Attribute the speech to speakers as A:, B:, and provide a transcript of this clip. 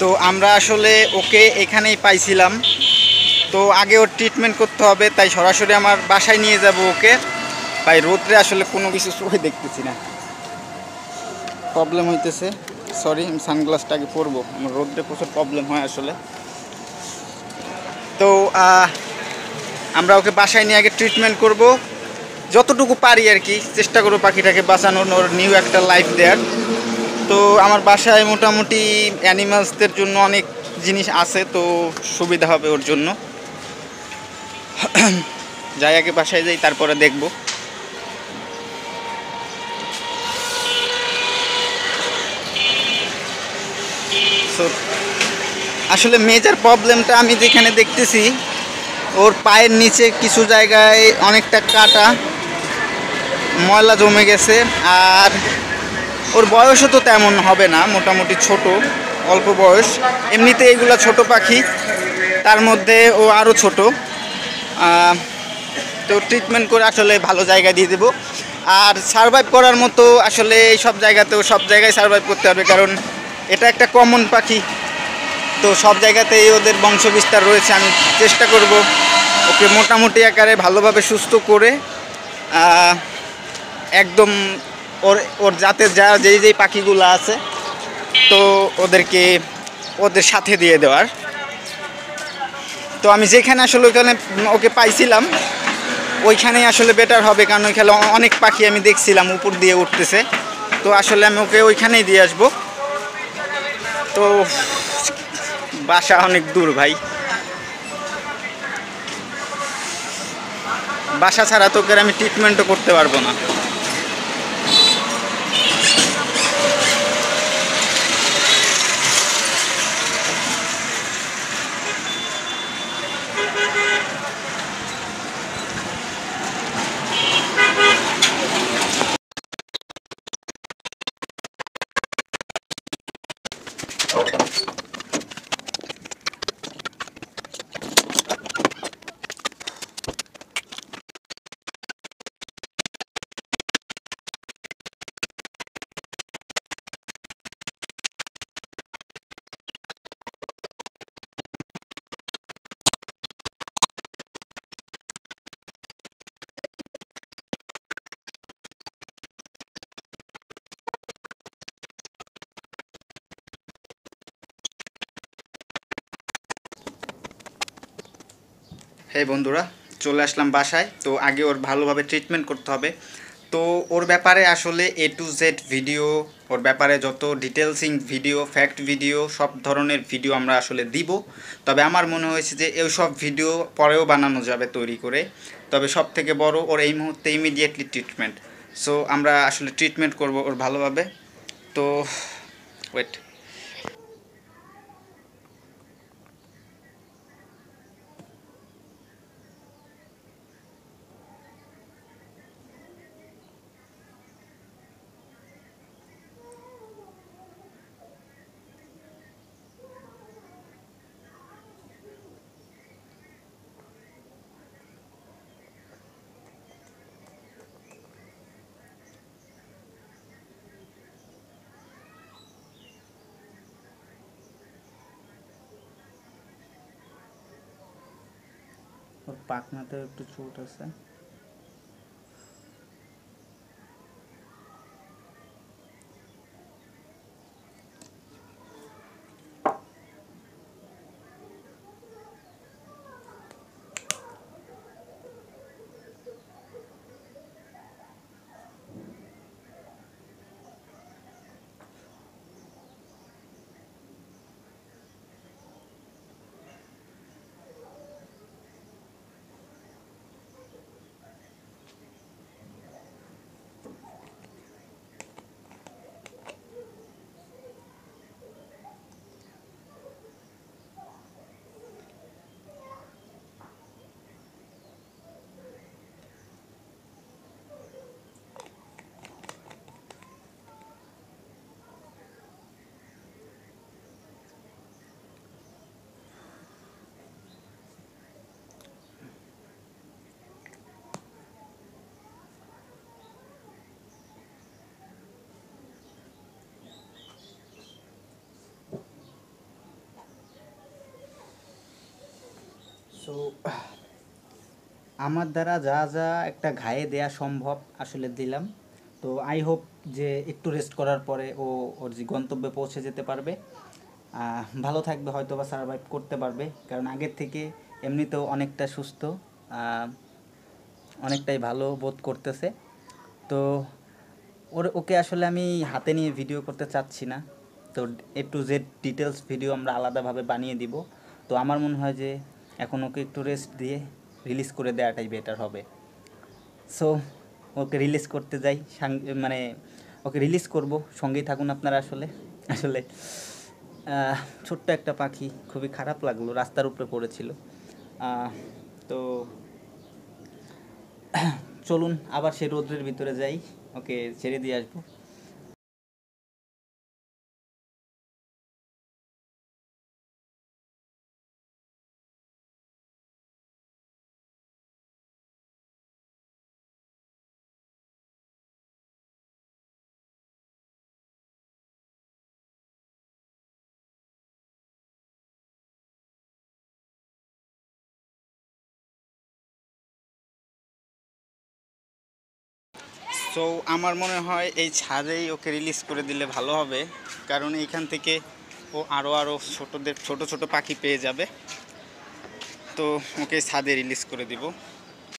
A: তো আমরা আসলে ওকে এখানেই পাইছিলাম। তো আগে ওর ট্রিটমেন্ট করতে হবে, তাই সরাসরি আমার বাসায় নিয়ে যাব ওকে। ভাই রোদ্রে আসলে কোনো কিছু চোখে দেখতেছি না, প্রবলেম হইতেছে। সরি, আমি সানগ্লাসটা আগে পরবো, আমার রোদ্রে প্রচুর প্রবলেম হয় আসলে। তো আমরা ওকে বাসায় নিয়ে আগে ট্রিটমেন্ট করব, যতটুকু পারি আর কি চেষ্টা করবো পাখিটাকে বাঁচানোর, ওর নিউ একটা লাইফ দেওয়ার। তো আমার বাসায় মোটামুটি অ্যানিমালসদের জন্য অনেক জিনিস আছে, তো সুবিধা হবে ওর জন্য। যাই আগে বাসায় যাই, তারপরে দেখব। সো আসলে মেজর প্রবলেমটা আমি যেখানে দেখতেছি, ওর পায়ের নিচে কিছু জায়গায় অনেকটা কাটা, ময়লা জমে গেছে। আর ওর বয়সও তো তেমন হবে না, মোটামুটি ছোট, অল্প বয়স। এমনিতে এগুলো ছোট পাখি, তার মধ্যে ও আরও ছোট। তো ট্রিটমেন্ট করে আসলে ভালো জায়গায় দিয়ে দেবো। আর সারভাইভ করার মতো আসলে সব জায়গাতেও, সব জায়গায় সারভাইভ করতে হবে, কারণ এটা একটা কমন পাখি। তো সব জায়গাতেই ওদের বংশবিস্তার রয়েছে। আমি চেষ্টা করব ওকে মোটামুটি আকারে ভালোভাবে সুস্থ করে একদম ওর ওর জাতের যা যেই যেই পাখিগুলো আছে, তো ওদেরকে ওদের সাথে দিয়ে দেওয়ার। তো আমি যেখানে আসলে ওইখানে ওকে পাইছিলাম, ওইখানেই আসলে বেটার হবে, কারণ ওইখানে অনেক পাখি আমি দেখছিলাম উপর দিয়ে উঠতেছে। তো আসলে আমি ওকে ওইখানেই দিয়ে আসবো। তো বাসা অনেক দূর ভাই, বাসা ছাড়া তো ওকে আমি ট্রিটমেন্টও করতে পারবো না। হ্যাঁ বন্ধুরা, চলে আসলাম বাসায়। তো আগে ওর ভালোভাবে ট্রিটমেন্ট করতে হবে। তো ওর ব্যাপারে আসলে A to Z ভিডিও, ওর ব্যাপারে যত ডিটেলসিং ভিডিও, ফ্যাক্ট ভিডিও, সব ধরনের ভিডিও আমরা আসলে দিব। তবে আমার মনে হয়েছে যে এই সব ভিডিও পরেও বানানো যাবে তৈরি করে। তবে সব থেকে বড় ওর এই মুহূর্তে ইমিডিয়েটলি ট্রিটমেন্ট। সো আমরা আসলে ট্রিটমেন্ট করব ওর ভালোভাবে। তো ওয়েট, ওর পাখনাতে একটু চোট আছে। সো আমার দ্বারা যা যা একটা ঘায়ে দেয়া সম্ভব আসলে দিলাম। তো আই হোপ যে একটু রেস্ট করার পরে ও ওর যে গন্তব্যে পৌঁছে যেতে পারবে, ভালো থাকবে, হয়তো বা সারভাইভ করতে পারবে, কারণ আগের থেকে এমনিতেও অনেকটা সুস্থ, অনেকটাই ভালো বোধ করতেছে। তো ওকে আসলে আমি হাতে নিয়ে ভিডিও করতে চাচ্ছি না। তো A to Z details video আমরা আলাদাভাবে বানিয়ে দিব। তো আমার মনে হয় যে এখন ওকে একটু রেস্ট দিয়ে রিলিজ করে দেওয়াটাই বেটার হবে। সো ওকে রিলিজ করতে যাই, মানে ওকে রিলিজ করব, সঙ্গেই থাকুন আপনারা। আসলে আসলে ছোট্ট একটা পাখি, খুবই খারাপ লাগলো, রাস্তার উপরে পড়েছিল। তো চলুন আবার সেই রৌদ্রের ভিতরে যাই, ওকে ছেড়ে দিয়ে আসবো। সো আমার মনে হয় এই ছাদেই ওকে রিলিজ করে দিলে ভালো হবে, কারণ এইখান থেকে ও আরও ছোট ছোট পাখি পেয়ে যাবে। তো ওকে ছাদে রিলিজ করে দিব।